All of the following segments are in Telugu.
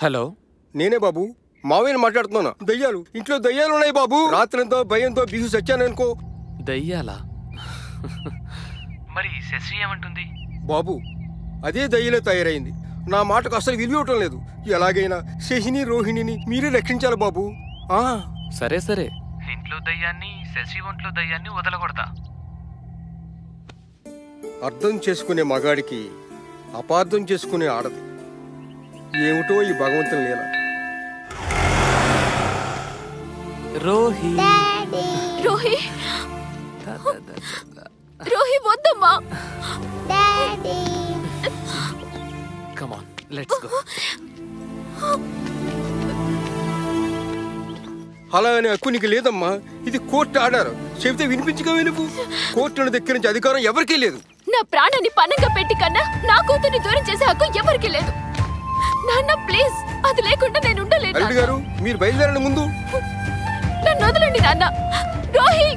హలో, నేనే బాబు, మావయ్యని మాట్లాడుతున్నాను. దయ్యాలు ఇంట్లో దయ్యాలు ఉన్నాయి బాబు. రాత్రంతో భయంతో బిగు చచ్చాననుకో. దయ్యాలా? మరి శశి ఏమంటుంది? బాబు అదే దయ్యలే తయారైంది. నా మాటకు అసలు విలువటం లేదు. ఎలాగైనా శశిని రోహిణిని మీరే రక్షించాలి బాబు. సరే సరే, ఇంట్లో దయ్యాన్ని శశి ఒంట్లో దయ్యాన్ని వదలకూడదా? అర్థం చేసుకునే మగాడికి అపార్థం చేసుకునే ఆడది. ఏమిటో ఈ భగవంతుని లీల. రోహి రోహి రోహి వద్దమ్మా. Come on, let's go. అలా అనే హక్కు నీకు లేదమ్మా. ఇది కోర్టు ఆర్డర్. చెబితే వినిపించగవే నువ్వు. కోర్టును దగ్గర నుంచి అధికారం ఎవరికీ లేదు. నా ప్రాణాన్ని పనంగా పెట్టి కన్నా నా కూతుర్ని దూరం చేసే హక్కు ఎవరికీ లేదు. నాన్న ప్లీజ్, అది లేకుండా నేను ఉండలేను. అల్లుడు గారు, మీరు బయలుదేరండి ముందు. నన్ను వదలండి నాన్న. రోహి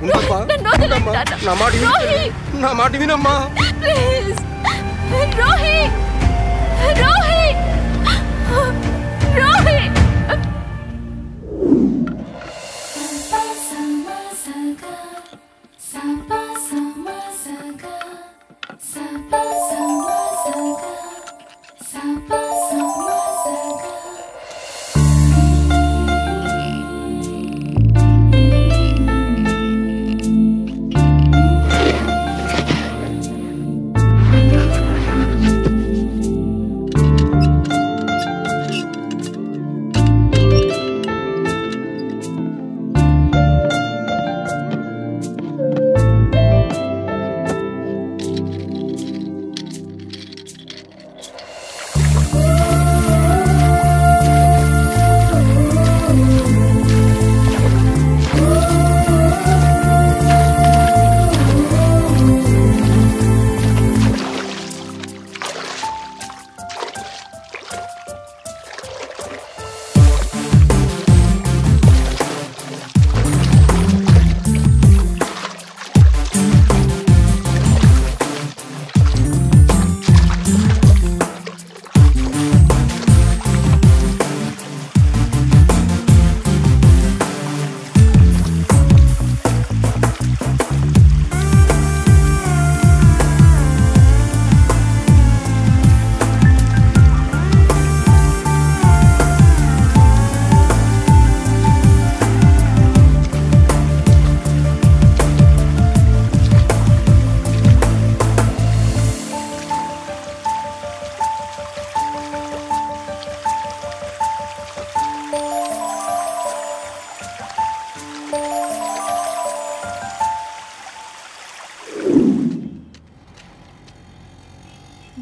నన్ను వదలండి నాన్న. నా మాట వినమ్మా ప్లీజ్. రోహి రోహి రోహి.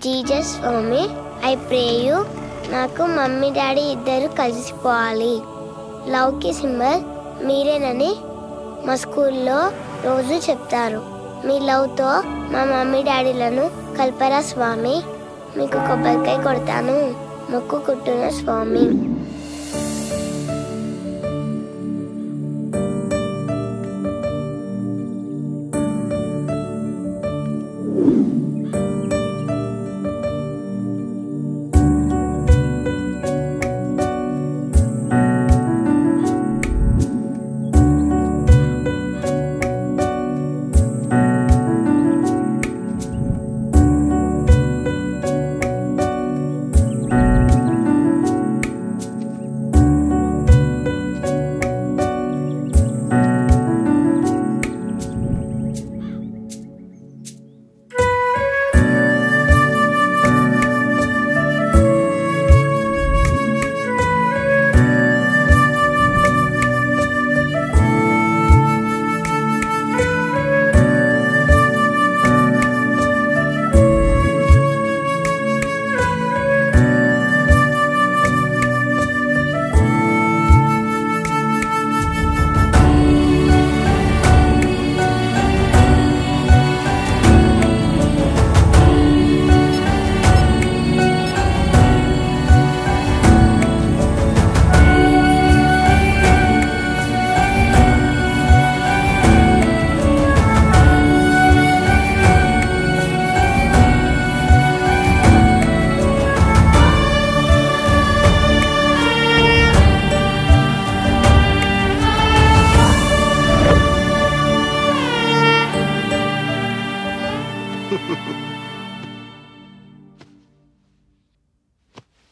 జీసస్ స్వామి, ఐ ప్రే యూ, నాకు మమ్మీ డాడీ ఇద్దరు కలిసిపోవాలి. లవ్కి సింబల్ మీరేనని మా స్కూల్లో రోజు చెప్తారు. మీ లవ్తో మా మమ్మీ డాడీలను కల్పరా స్వామి. మీకు కొబ్బరికాయ కొడతాను, మొక్కు కుట్టున స్వామి.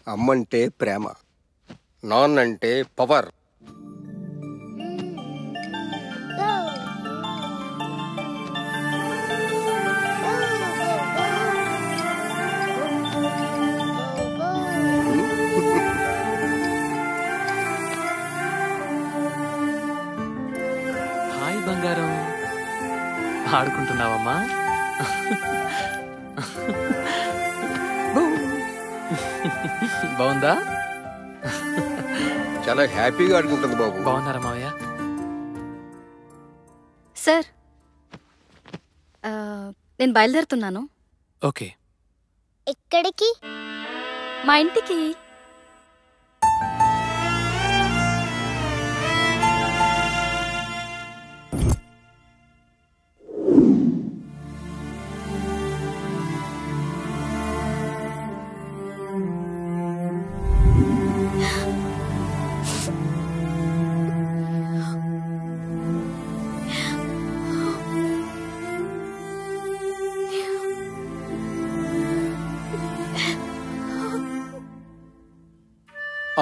అమ్మంటే ప్రేమ, నాన్నంటే పవర్. హాయ్ బంగారం, ఆడుకుంటున్నావమ్మా? బాగుందా? చాలా హ్యాపీగా ఆడుకుంటుంది బాబు. బాగున్నారా మావయ్య? సార్, నేను బయలుదేరుతున్నాను. ఓకే. ఎక్కడికి? మా ఇంటికి.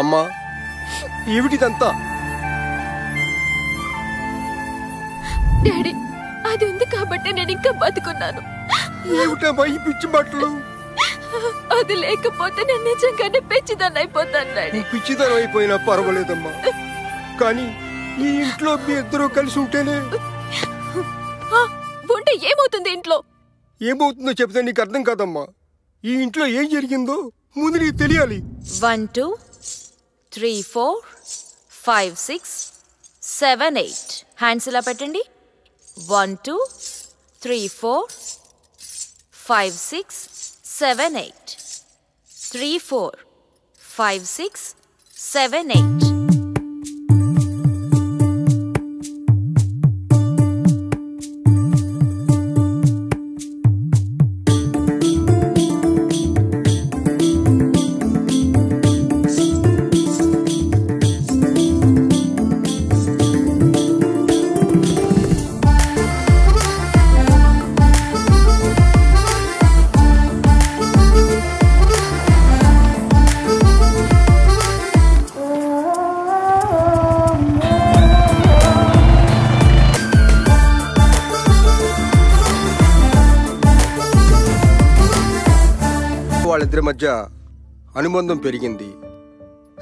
అమ్మా, ఏమిటిదంతా? డాడీ, అది ఉంది కాబట్టి నేను ఇంకా బతుకున్నాను. ఏమిటమ్మా ఈ పిచ్చి బట్టలు? అది లేకపోతే నేను నిజంగానే పిచ్చిదాన్ని అయిపోతాను డాడీ. పిచ్చిదనం అయిపోయినా పర్వాలేదమ్మా, కానీ ఈ ఇంట్లో మీ ఇద్దరు కలిసి ఉంటేనే. ఉంటే ఏమవుతుంది ఇంట్లో? ఏమవుతుందో చెప్తే నీకు అర్థం కాదమ్మా. ఈ ఇంట్లో ఏం జరిగిందో ముందు నీకు తెలియాలి. 1 2 3 4 5 6 7 8 హ్యాండ్స్ ఇలా పెట్టండి. 1 2 3 4 5 6 7 8 3 4 5 6 7 8. వాళ్ళిద్దరి మధ్య అనుబంధం పెరిగింది,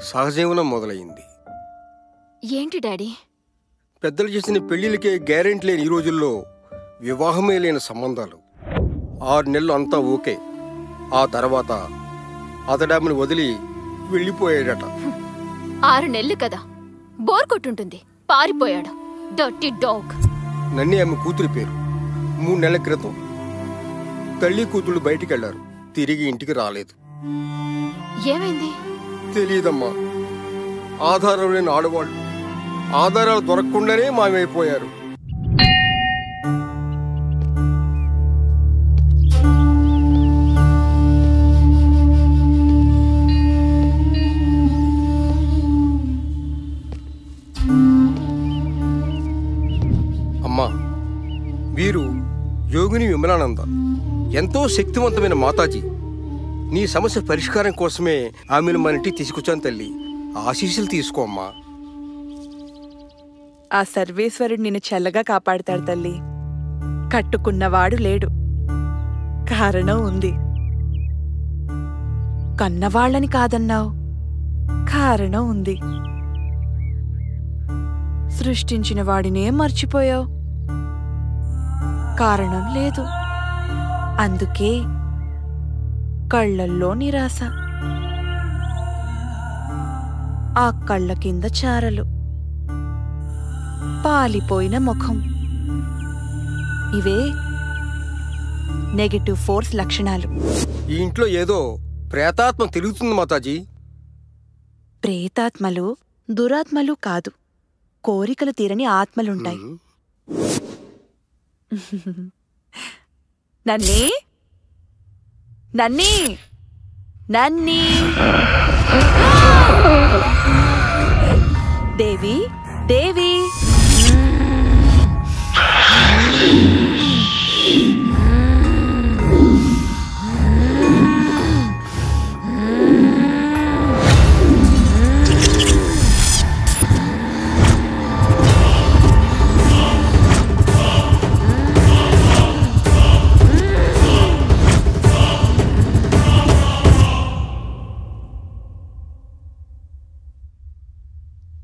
సహజీవనం మొదలైంది. ఏంటి డాడీ? పెద్దలు చేసిన పెళ్లిళ్ళకే గ్యారెంటీ లేని ఈ రోజుల్లో వివాహమే లేని సంబంధాలు. 6 నెలలు అంతా ఓకే. ఆ తర్వాత అతడామిని వదిలి వెళ్ళిపోయాడట. 6 నెలలు కదా, బోర్ కొట్టుంటుంది, పారిపోయాడు. Dirty dog. నన్నే ఆమె కూతురి పేరు. 3 నెలల క్రితం తల్లి కూతుళ్ళు బయటికి వెళ్లారు, తిరిగి ఇంటికి రాలేదు. ఏమైంది? తెలియదమ్మా. ఆధారం లేని ఆడవాళ్ళు ఆధారాలు దొరకకుండానే మాయమైపోయారు. అమ్మా, వీరు యోగిని విమలానంద, ఎంతో శక్తివంతమైన మాతాజీ. నీ సమస్య పరిష్కారం కోసమే ఆమెను మన ఇంటికి తీసుకొచ్చాను తల్లి. ఆశీస్సులు తీసుకో అమ్మా. ఆ సర్వేశ్వరుడు నిన్ను చల్లగా కాపాడతాడు తల్లి. కట్టుకున్నవాడు లేడు, కారణం ఉంది. కన్నవాళ్ళని కాదన్నావు, కారణం ఉంది. సృష్టించిన వాడినే మర్చిపోయావు, కారణం లేదు. అందుకే కళ్ళల్లో నిరాశ, ఆ కళ్ళ కింద చారలు, పాలిపోయిన ముఖం. ఇవే నెగటివ్ ఫోర్స్ లక్షణాలు. ఈ ఇంట్లో ఏదో ప్రేతాత్మ తిరుగుతుంది మాతాజీ. ప్రేతాత్మలు దురాత్మలు కాదు, కోరికలు తీరని ఆత్మలుంటాయి. నన్నీ నన్నీ నన్నీ దేవి దేవి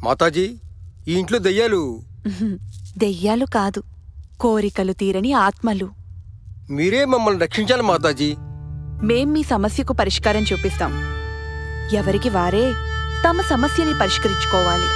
మాతాజీ, ఈ ఇంట్లో దెయ్యాలు. దెయ్యాలు కాదు, కోరికలు తీరని ఆత్మలు. మీరే మమ్మల్ని రక్షించాలి మాతాజీ. మేం మీ సమస్యకు పరిష్కారం చూపిస్తాం. ఎవరికి వారే తమ సమస్యని పరిష్కరించుకోవాలి.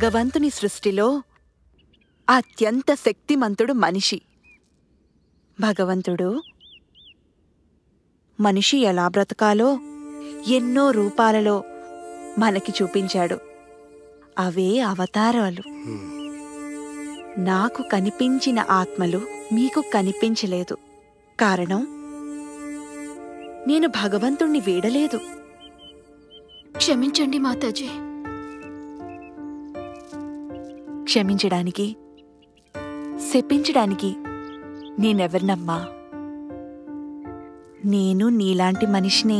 భగవంతుని సృష్టిలో అత్యంత శక్తిమంతుడు మనిషి. భగవంతుడు మనిషి ఎలా బ్రతకాలో ఎన్నో రూపాలలో మనకి చూపించాడు. అవే అవతారాలు. నాకు కనిపించిన ఆత్మలు మీకు కనిపించలేదు. కారణం, నేను భగవంతుణ్ణి వీడలేదు. క్షమించండి మాతాజీ. క్షమించడానికి, శపించడానికి నేనెవరినమ్మా? నేను నీలాంటి మనిషినే.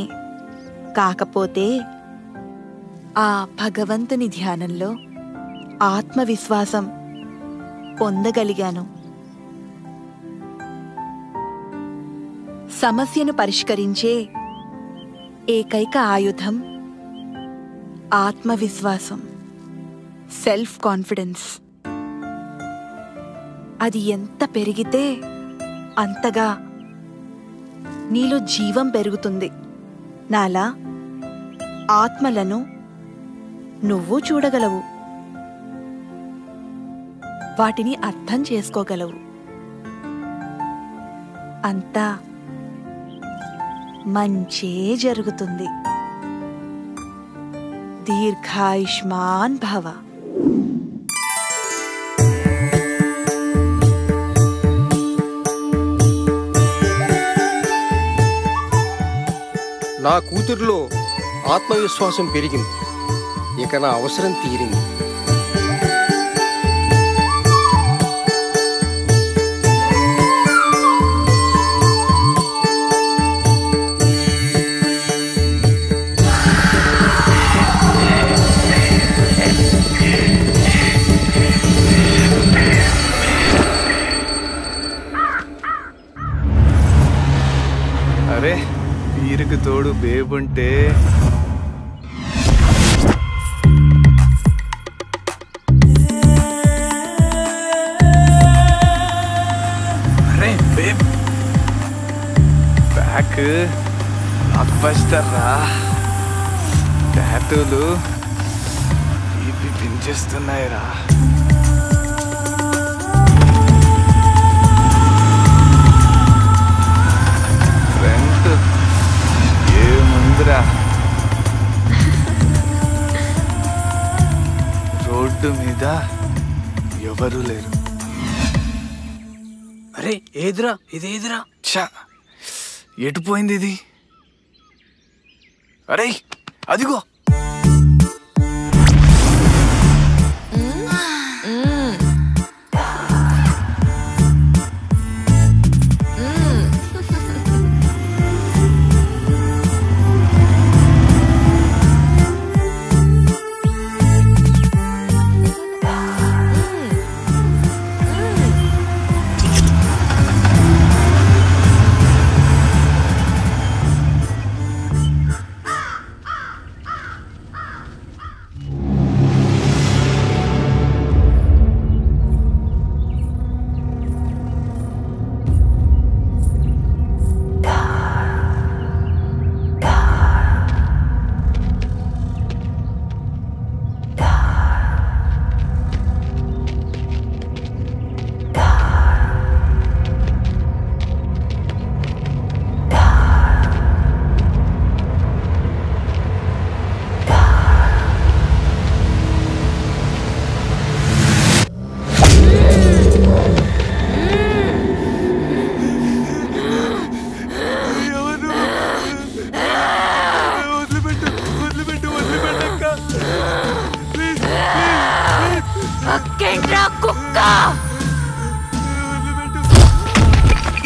కాకపోతే ఆ భగవంతుని ధ్యానంలో ఆత్మవిశ్వాసం పొందగలిగాను. సమస్యను పరిష్కరించే ఏకైక ఆయుధం ఆత్మవిశ్వాసం, సెల్ఫ్ కాన్ఫిడెన్స్. అది ఎంత పెరిగితే అంతగా నీలో జీవం పెరుగుతుంది. నాలా ఆత్మలను నువ్వు చూడగలవు, వాటిని అర్థం చేసుకోగలవు. అంతా మంచే జరుగుతుంది. దీర్ఘాయుష్మాన్ భవ. నా కూతురులో ఆత్మవిశ్వాసం పెరిగింది. ఇక నా అవసరం తీరింది. అరే, వీరికి తోడు బేబుంటే అరే బేబ్, బ్యాక్ బ్లాక్ బస్టర్ రా. టాటూలు ఇవి పెంచేస్తున్నాయి రా. రోడ్డు మీద ఎవరు లేరు. అరే ఏదిరా, ఇదేదిరా? ఛా, ఎటు పోయింది ఇది? అరే అదిగో.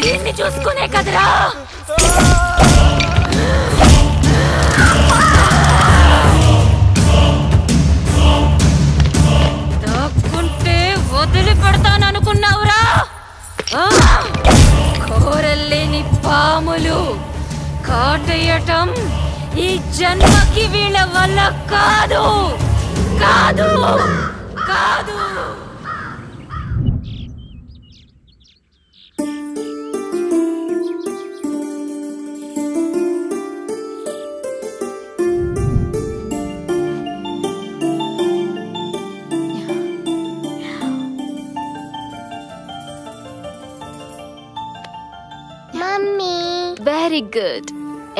దీన్ని చూసుకునే కదరా దాక్కుంటే వదిలి పెడతాననుకున్నావురా కోరల్లేని పాములు కాటేయటం ఈ జన్మకి వీళ్ళ వల్ల కాదు కాదు కాదు. Mummy. Very good.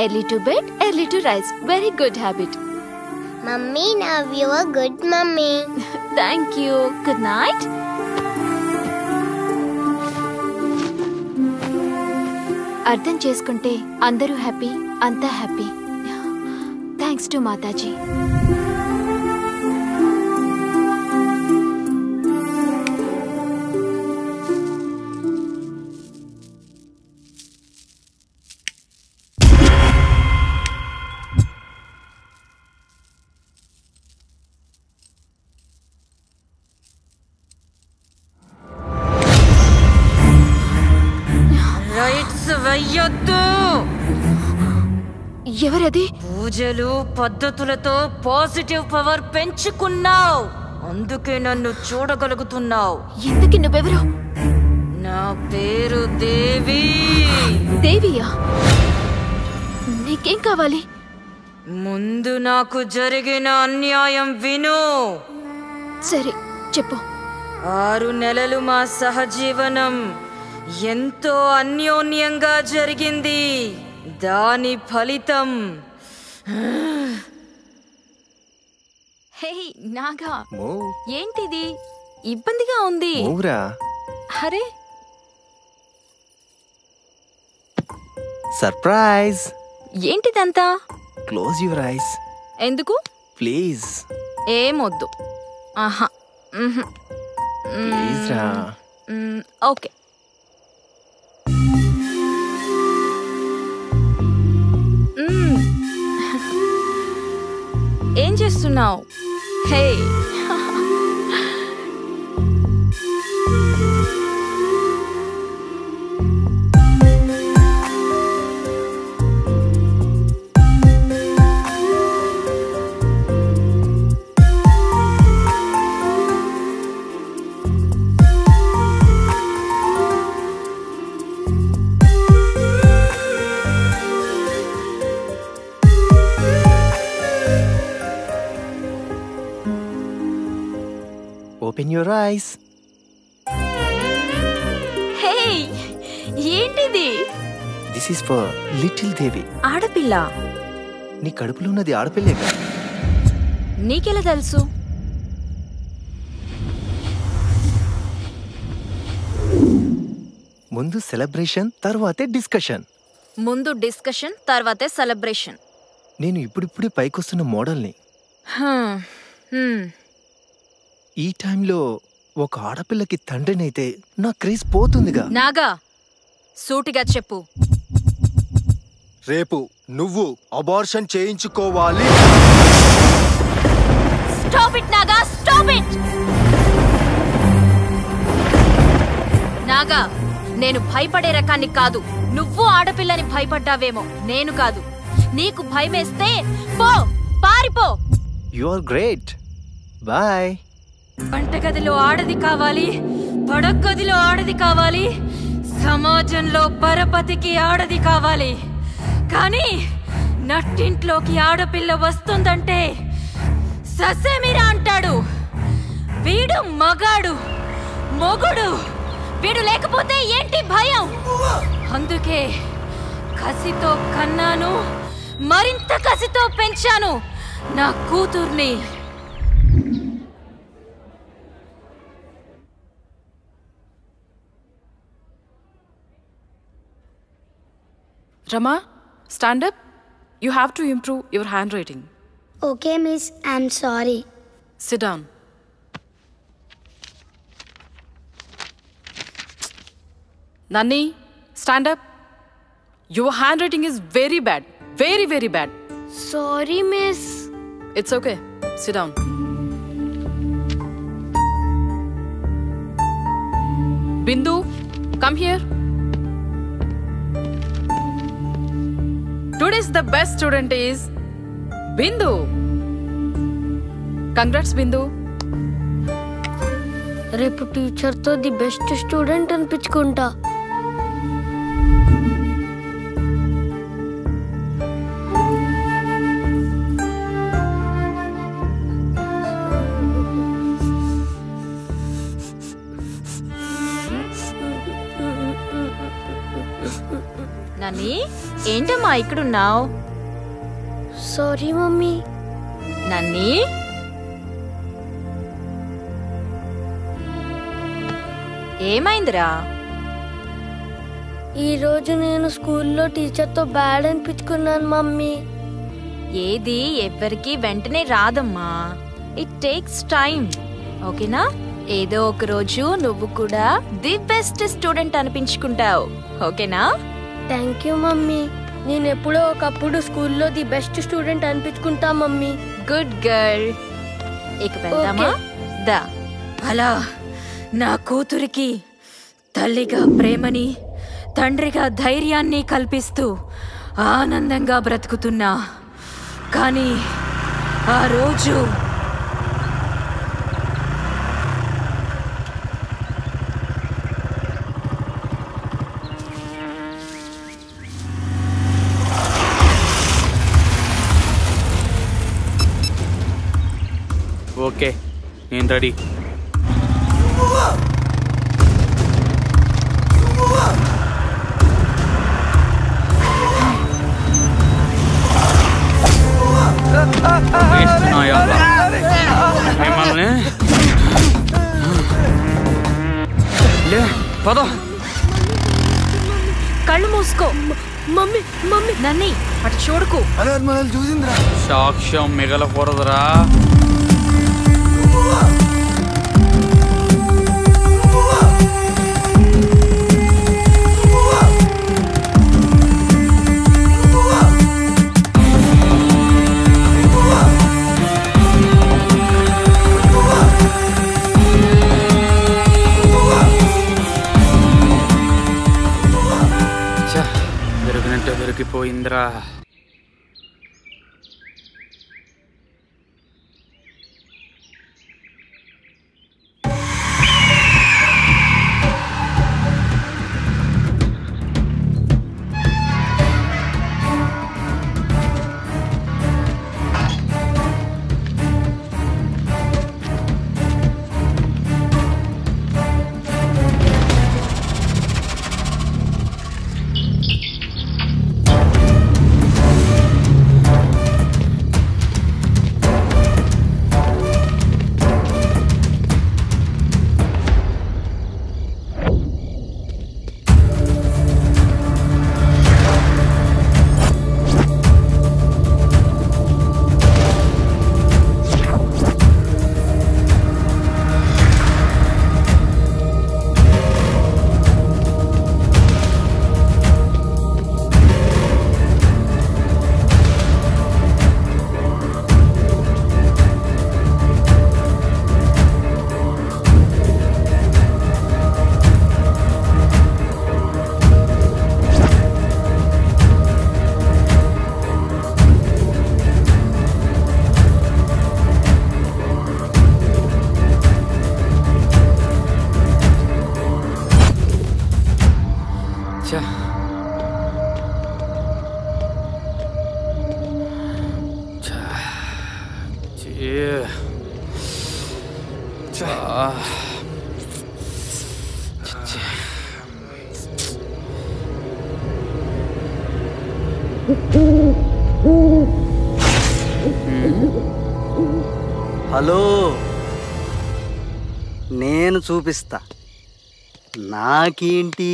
Early to bed, early to rise. Very good habit. Mummy, now you are good mummy. Thank you. Good night. అర్థం చేసుకుంటే అందరూ హ్యాపీ, అంతా హ్యాపీ. Thanks to Mataji. ఎవరది? పూజలు పద్ధతులతో పాజిటివ్ పవర్ పెంచుకున్నావు, అందుకే నన్ను చూడగలుగుతున్నావు. ఎందుకు నువ్వెవరు? నా పేరు దేవి. దేవియా? నీకేం కావాలి? ముందు నాకు జరిగిన అన్యాయం విను. సరే చెప్పు. 6 నెలలు మా సహజీవనం ఎంతో అన్యోన్యంగా జరిగింది. దాని ఫలితం హే నాగా, ఏంటిది? ఇబ్బందిగా ఉంది. అరే సర్ప్రైజ్. ఏంటిదంతా? Close your eyes. ఎందుకు? ప్లీజ్. ఏమొద్దు. ఆహా. ప్లీజ్ రా. ఓకే. ఏం చేస్తున్నావు? హే ఓపెన్ యువర్ ఐస్. హే ఏంటిది? దిస్ ఈస్ ఫర్ లిటిల్ దేవి. ఆడపిల్ల? నీ కడుపులో ఉన్నది ఆడపిల్లే కదా. నీకెలా తెలుసు? ముందు సెలబ్రేషన్, తర్వాతే డిస్కషన్. ముందు డిస్కషన్, తర్వాతే సెలబ్రేషన్. నేను ఇప్పుడిప్పుడే పైకొస్తున్న మోడల్ని. ఈ టైంలో ఒక ఆడపిల్లకి తండ్రినైతే నా క్రేజ్ పోతుందిగా. నాగా, సూటిగా చెప్పు. రేపు నువ్వు అబార్షన్ చేయించుకోవాలి. Stop it Naga, stop it. Naga, నేను భయపడే రకాన్ని కాదు. నువ్వు ఆడపిల్లని భయపడ్డావేమో, నేను కాదు. నీకు భయమేస్తే పో, పారిపో. You are great. బాయ్. వంటగదిలో ఆడది కావాలి, పడగదిలో ఆడది కావాలి, సమాజంలో పరపతికి ఆడది కావాలి. కానీ నట్టింట్లోకి ఆడపిల్ల వస్తుందంటే ససేమిరా అంటాడు. వీడు మగాడు, మొగుడు. వీడు లేకపోతే ఏంటి భయం? అందుకే కసితో కన్నాను, మరింత కసితో పెంచాను నా కూతుర్ని. Rama, stand up. You have to improve your handwriting. Okay, miss. I'm sorry. Sit down. Nanni, Stand up. Your handwriting is very bad. Very, very bad. Sorry, miss. It's okay. Sit down. Bindu, come here. Today's the best student is Bindu. Congrats, Bindu. రేపు టీచర్తో ది బెస్ట్ స్టూడెంట్ అనిపించుకుంటా. నని ఏంటమ్మా ఇక్కడున్నావు? Sorry mummy. నన్ని ఏమైందిరా? ఈరోజు నేను స్కూల్లో టీచర్తో బ్యాడ్ అనిపించుకున్నాను మమ్మీ. ఏది ఎవ్వరికి వెంటనే రాదమ్మా. It takes time. ఓకేనా? ఏదో ఒక రోజు నువ్వు కూడా ది బెస్ట్ స్టూడెంట్ అనిపించుకుంటావు. ఓకేనా? Thank you mummy. నేను ఎప్పుడో ఒకప్పుడు స్కూల్లో ది బెస్ట్ స్టూడెంట్ అనిపించుకుంటా మమ్మీ. Good girl. ఇక వెళ్దామా? దా. అలా నా కూతురికి తల్లిగా ప్రేమని, తండ్రిగా ధైర్యాన్ని కల్పిస్తూ ఆనందంగా బ్రతుకుతున్నా. కానీ ఆ రోజు ఓకే, నేను రెడీ. మిమ్మల్ని లే పద. కళ్ళు మూసుకో. Mummy mummy. నన్ని అటు చూడుకు. చూసిందిరా. సాక్ష్యం మిగలకూడదురా. దొరికినట్టే దొరికిపోయిందిరా. హలో, నేను చూపిస్తా నాకేంటి.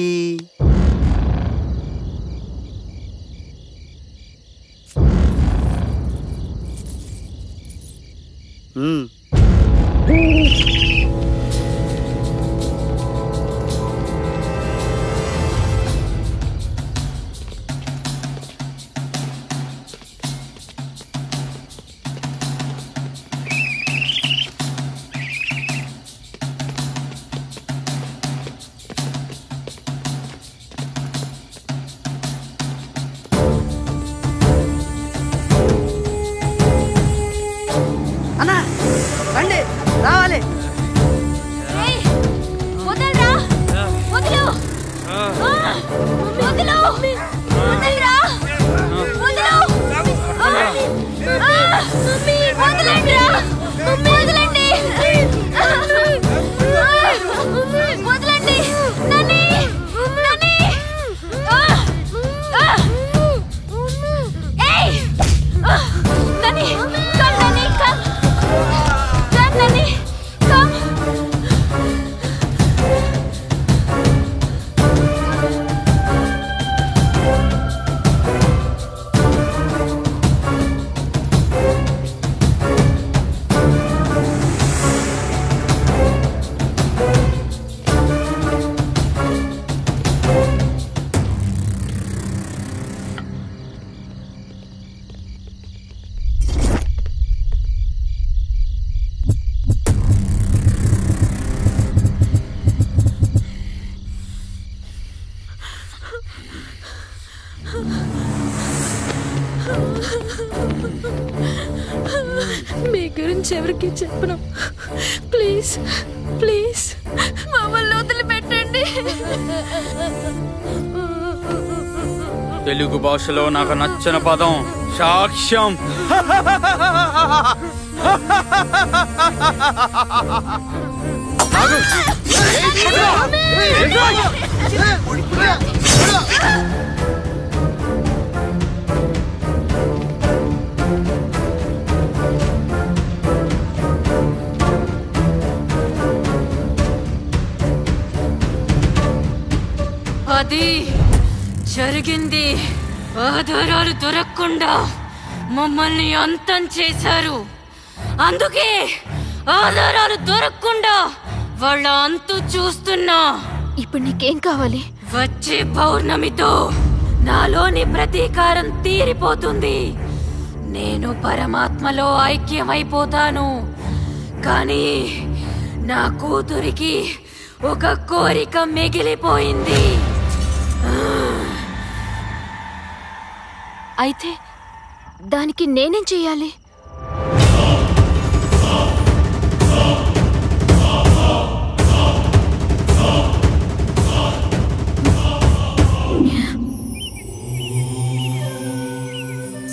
మీ గురించి ఎవరికి చెప్పను. ప్లీజ్ ప్లీజ్ మమ్మల్ని వదిలిపెట్టండి. తెలుగు భాషలో నాకు నచ్చిన పదం సాక్ష్యం. అది జరిగింది. ఆధారాలు దొరకకుండా మమ్మల్ని అంతం చేశారు. అందుకే ఆధారాలు దొరకకుండా వాళ్ళ అంతు చూస్తున్నా. ఇప్పుడు నీకేం కావాలి? వచ్చే పౌర్ణమితో నాలోని ప్రతీకారం తీరిపోతుంది. నేను పరమాత్మలో ఐక్యమైపోతాను. కానీ నా కూతురికి ఒక కోరిక మిగిలిపోయింది. అయితే దానికి నేనేం చెయ్యాలి?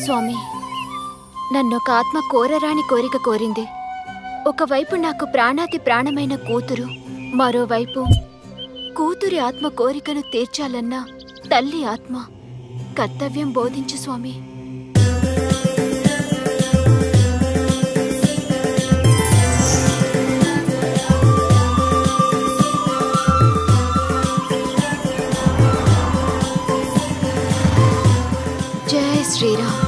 స్వామి, నన్నొక ఆత్మ కోరరాని కోరిక కోరింది. ఒకవైపు నాకు ప్రాణాతి ప్రాణమైన కూతురు, మరోవైపు కూతురి ఆత్మ కోరికను తీర్చాలన్న తల్లి ఆత్మ. కర్తవ్యం బోధించు స్వామి. జై శ్రీరామ్.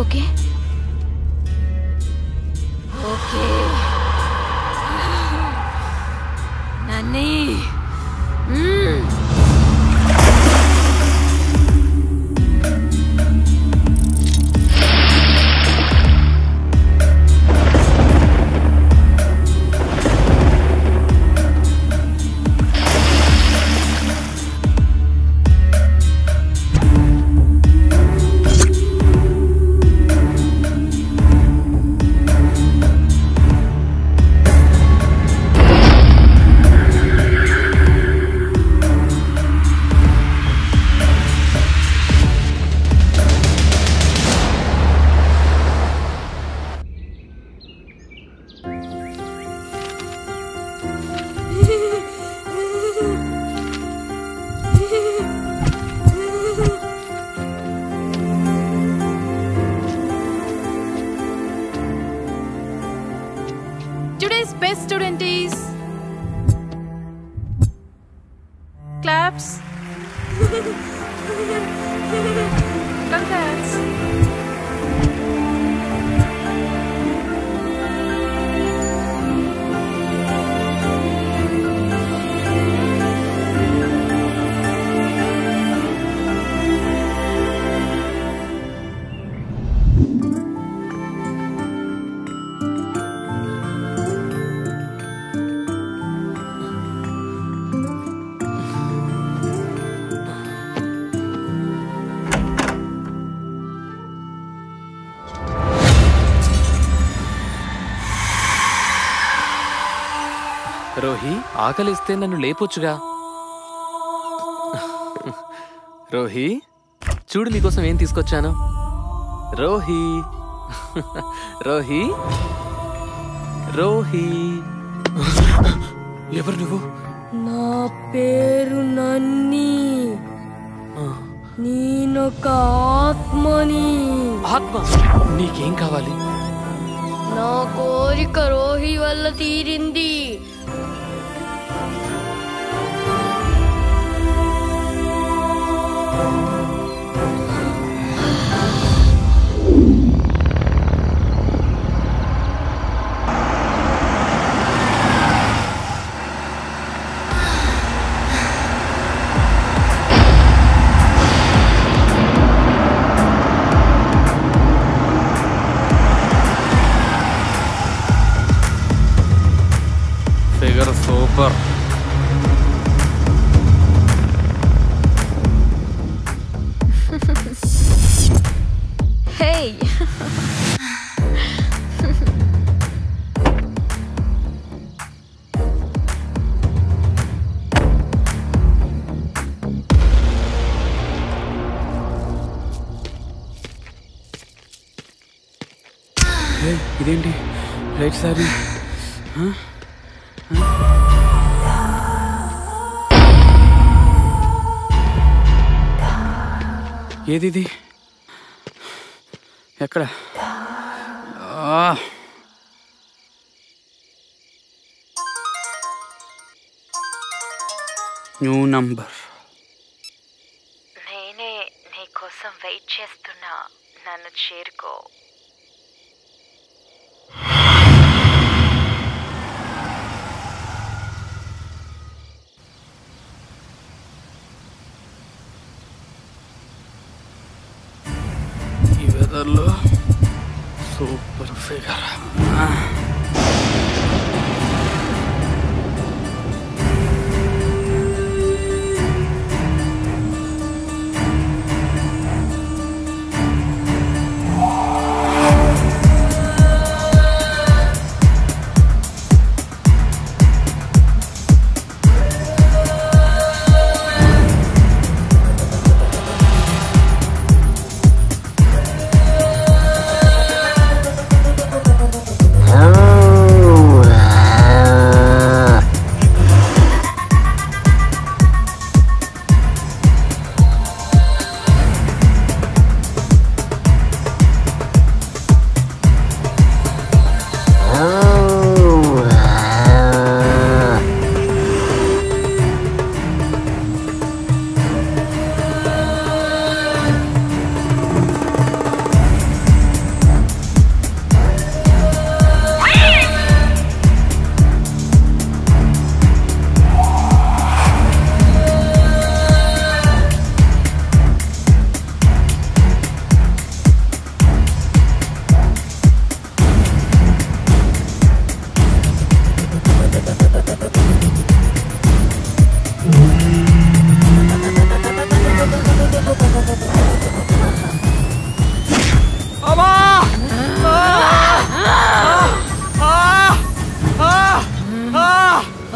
ఓకే ఓకే నన్నీ. Claps. Congrats. రోహి, ఆకలిస్తే నన్ను లేపొచ్చుగా. రోహి, చూడు నీకోసం ఏం తీసుకొచ్చాను. రోహి, రోహి, రోహి. ఎవరు నువ్వు? నా పేరు నన్ని. నేనొక ఆత్మని. ఆత్మ? నీకేం కావాలి? నా కోరిక రోహి వల్ల తీరింది. Figure super. Hey. ఇదేంటి రైట్ సారీ? ఏది? ఎక్కడ? New number. నేనే నీకోసం వెయిట్ చేస్తున్నా, నన్ను చేరుకో. ఈ వెదర్లో సూపర్ ఫిగర్.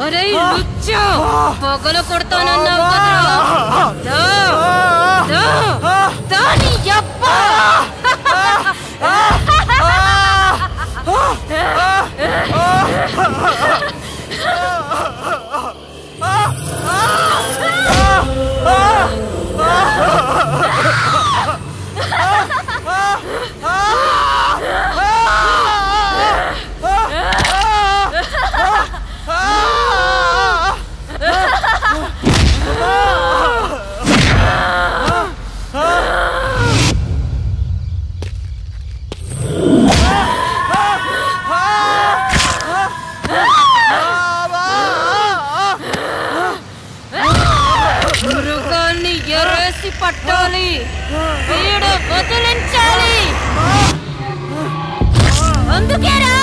అరే లుచ్చా, పగలు కొడతానన్నావు కదరా. దాని యబ్బా. కత్తి పట్టాలి, వీడు వదిలించాలి. అందుకేరా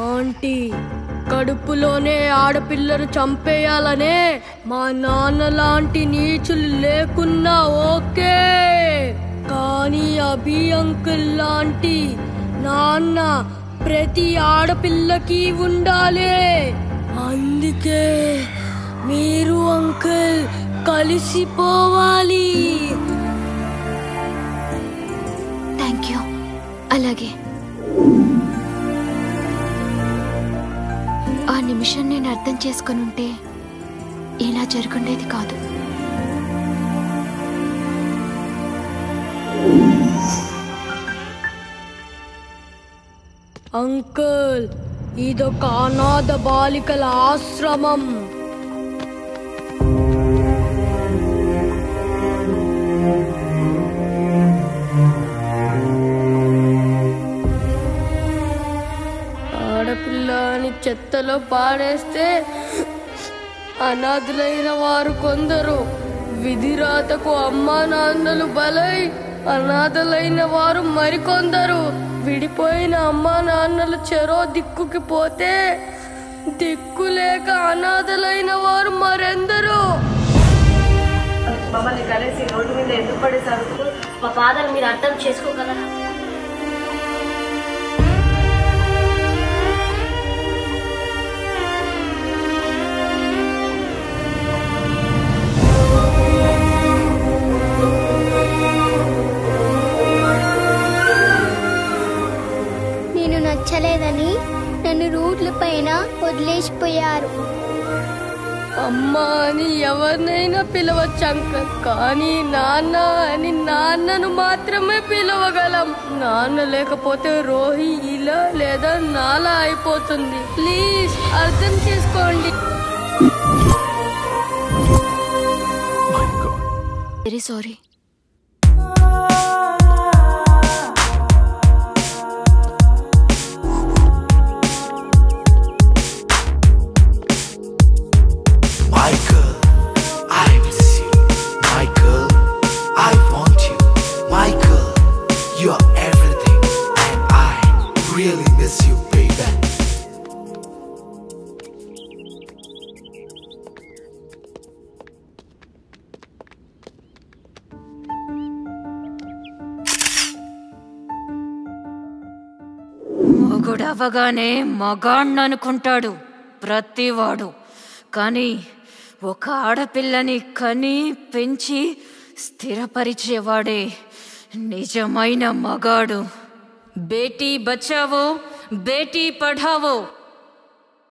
ఆంటీ, కడుపులోనే ఆడపిల్లను చంపేయాలనే మా నాన్న లాంటి నీచులు లేకున్నా ఓకే, కానీ అభి అంకుల్ లాంటి నాన్న ప్రతి ఆడపిల్లకి ఉండాలి. అందుకే మీరు అంకుల్ కలిసిపోవాలి. Thank you. అలాగే. ఆ నిమిషం నేను అర్థం చేసుకుని ఉంటే ఇలా జరుగుండేది కాదు. అంకుల్, ఇదొక అనాథ బాలికల ఆశ్రమం. ఆడపిల్లని చెత్తలో పాడేస్తే అనాథులైన వారు కొందరు, విధిరాతకు అమ్మా నాన్నలు బలై అనాథలైన వారు మరికొందరు. విడిపోయిన అమ్మా నాన్నలు చెరో దిక్కుకి పోతే దిక్కు లేక అనాథలైన వారు మరెందరూ. మమ్మల్ని కలిసి రోడ్డు మీద ఎందుకు పడేశారు? మా బాధను మీరు అర్థం చేసుకోగలరా? నేను నచ్చలేదని నన్ను రోడ్ల పైన వదిలేసిపోయారు. అమ్మా అని ఎవరినైనా పిలవచ్చు అంకల్, కానీ నాన్న అని నాన్నను మాత్రమే పిలవగలం. నాన్న లేకపోతే రోహి ఇలా లేదా నాలా అయిపోతుంది. ప్లీజ్ అర్థం చేసుకోండి. Very sorry. మొగుడవగానే మగాణ్ణనుకుంటాడు ప్రతివాడు, కానీ ఒక ఆడపిల్లని కని పెంచి స్థిరపరిచేవాడే నిజమైన మగాడు. బేటీ బచావో బేటీ పఢావో